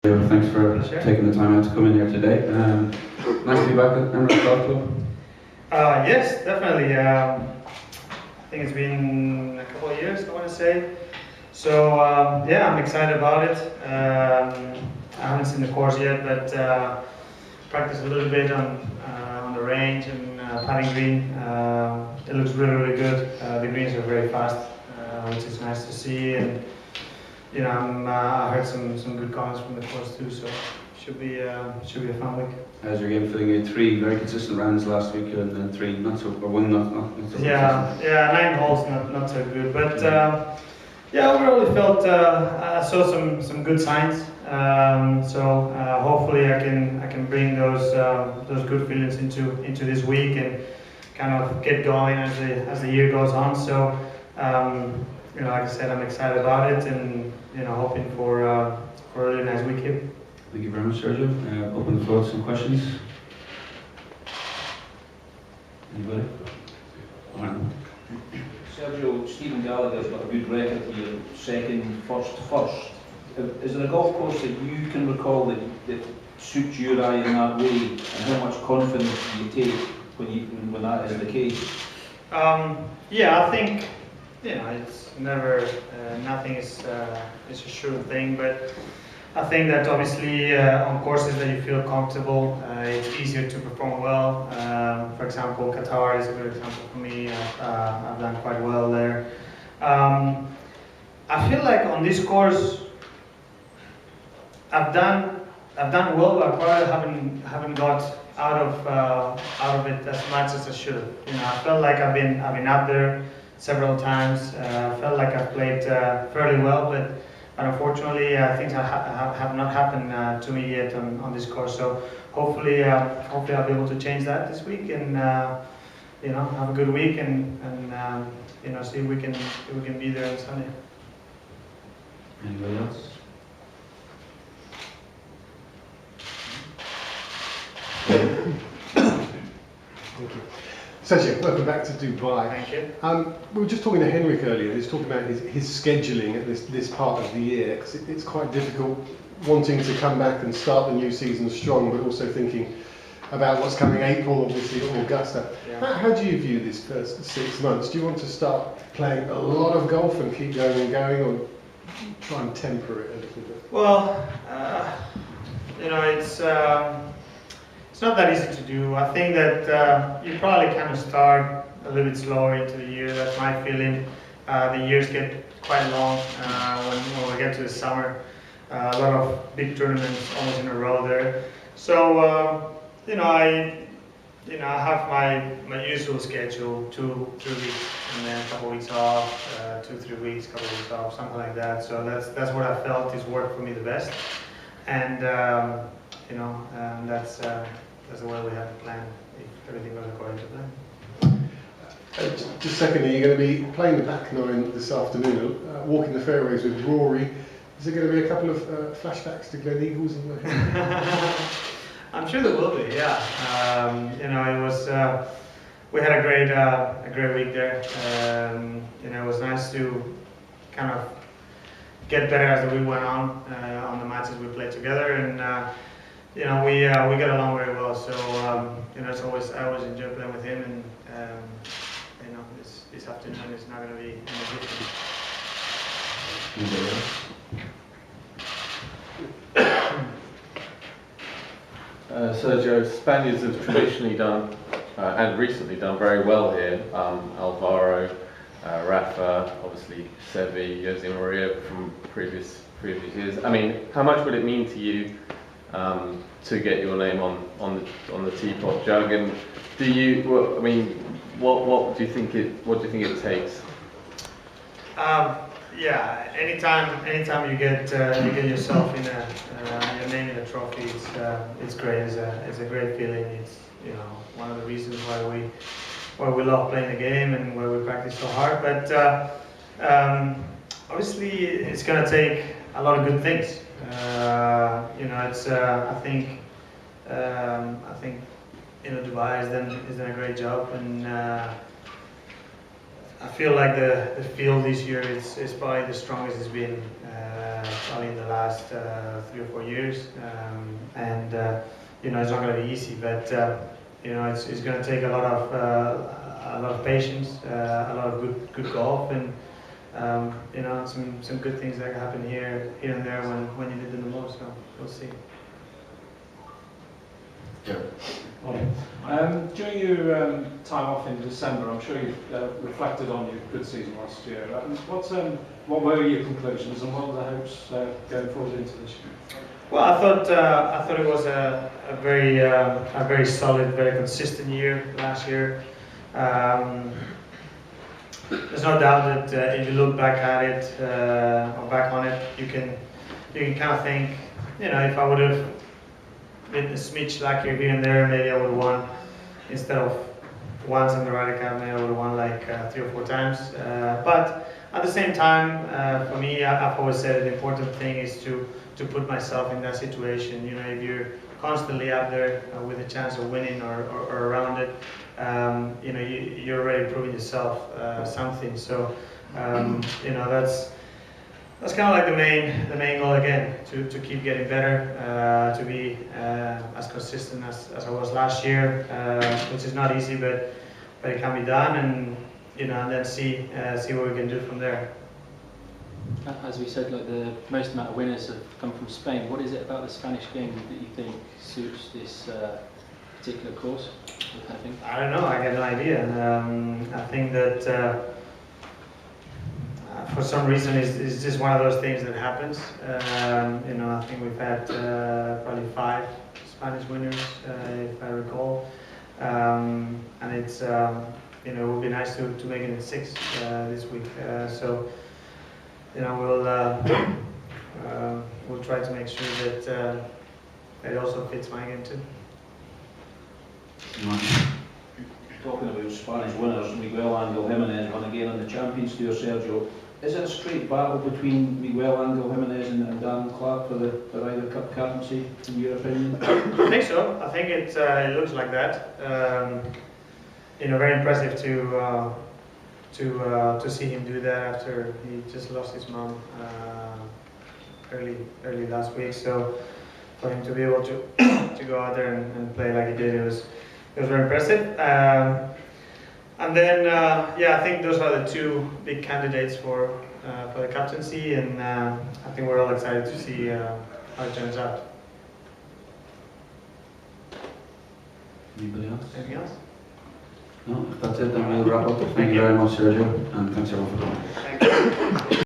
Thanks for taking the time out to come in here today. Nice to be back at Emerald Golf Club. Yes, definitely. I think it's been a couple of years, I want to say. So yeah, I'm excited about it. I haven't seen the course yet, but practiced a little bit on the range and putting green. It looks really, really good. The greens are very fast, which is nice to see. And you know, I heard some good comments from the course too. So should be a fun week. How's your game feeling? You had 3 very consistent rounds last week, and then 3 not so, or 1 not so consistent. Yeah, 9 holes not so good, but yeah, overall it felt I saw some good signs. So hopefully I can bring those good feelings into this week and kind of get going as the year goes on. So you know, like I said, I'm excited about it, and you know, hoping for a really nice week here. Thank you very much, Sergio. Open the floor to some questions. Anybody? Sergio, Stephen Gallagher's got a good record here, second, first. Is there a golf course that you can recall that suits your eye in that way, and how much confidence do you take when that is the case? Yeah, I think, you know, it's never, nothing is a sure thing, but I think that obviously on courses that you feel comfortable, it's easier to perform well. For example, Qatar is a good example for me. I've done quite well there. I feel like on this course, I've done well, but I probably haven't got out of it as much as I should have. You know, I felt like I've been up there several times. I felt like I've played fairly well, but unfortunately, things have not happened to me yet on this course. So hopefully I'll be able to change that this week, and you know, have a good week, and you know, see if we can be there on Sunday. Anybody else? Thank you. Sergio, welcome back to Dubai. Thank you. We were just talking to Henrik earlier. He was talking about his scheduling at this part of the year, because it's quite difficult wanting to come back and start the new season strong, but also thinking about what's coming April, obviously, Augusta. Yeah. How do you view this first 6 months? Do you want to start playing a lot of golf and keep going and going, or try and temper it a little bit? Well, you know, it's not that easy to do. I think that you probably kind of start a little bit slower into the year. That's my feeling. The years get quite long when we get to the summer. A lot of big tournaments almost in a row there. So you know, I have my usual schedule: 2-3 weeks, and then a couple of weeks off, 2-3 weeks, couple of weeks off, something like that. So that's what I felt is worked for me the best, and you know, that's the way we have to plan if everything goes according to plan. Just secondly, you're going to be playing the back nine this afternoon, walking the fairways with Rory. Is there going to be a couple of flashbacks to Glen Eagles in your head? I'm sure there will be, yeah. You know, it was we had a great week there. You know, it was nice to kind of get better as the week went on the matches we played together, and you know, we got along very well. So you know, I always enjoy playing with him, and you know, this afternoon is not going to be any different. Sergio, Spaniards have traditionally done and recently done very well here. Alvaro, Rafa, obviously Sevi, Jose Maria from previous years. I mean, how much would it mean to you to get your name on the teapot jug? And do you? Well, I mean, what do you think it takes? Yeah, anytime you get yourself in your name in a trophy, it's great. It's a great feeling. It's, you know, one of the reasons why we love playing the game and why we practice so hard. But obviously, it's gonna take a lot of good things. You know, it's I think you know, Dubai has done a great job, and I feel like the field this year is probably the strongest it's been probably in the last 3 or 4 years, and it's not going to be easy, but it's going to take a lot of patience, a lot of good golf, and some good things that happen here and there when you need them the most. So we'll see. During your time off in December, I'm sure you've reflected on your good season last year. What were your conclusions and what are the hopes going forward into this year? Well, I thought it was a very solid, very consistent year last year. There's no doubt that if you look back at it or back on it, you can kind of think, if I would have been a smidge luckier here and there, maybe I would have won instead of once in the Ryder Cup. Maybe I would have won like 3 or 4 times. But at the same time, for me, I've always said the important thing is to put myself in that situation. If you're constantly up there with a chance of winning or around it, you're already proving yourself something. So, that's kind of like the main goal again, to keep getting better, to be as consistent as I was last year, which is not easy, but it can be done, and and then see what we can do from there. As we said, like the most amount of winners have come from Spain. What is it about the Spanish game that you think suits this particular course? What kind of thing? I don't know. I got no idea. I think that for some reason it's just one of those things that happens. I think we've had probably 5 Spanish winners, if I recall, and it's it would be nice to make it in 6 this week. So. We'll try to make sure that it also fits my game too. Talking about Spanish winners, Miguel Angel Jimenez won again on the Champions Tour, Sergio. Is it a straight battle between Miguel Angel Jimenez and Dan Clark for the Ryder Cup captaincy, in your opinion? I think so. I think it looks like that. Very impressive to see him do that after he just lost his mom early last week. So for him to be able to to go out there and play like he did, it was very impressive. And then I think those are the 2 big candidates for the captaincy, and I think we're all excited to see how it turns out. Anybody else? Anything else? No, if that's it, then we'll wrap up. Thank you very much, Sergio, and thanks everyone for coming. Thank you.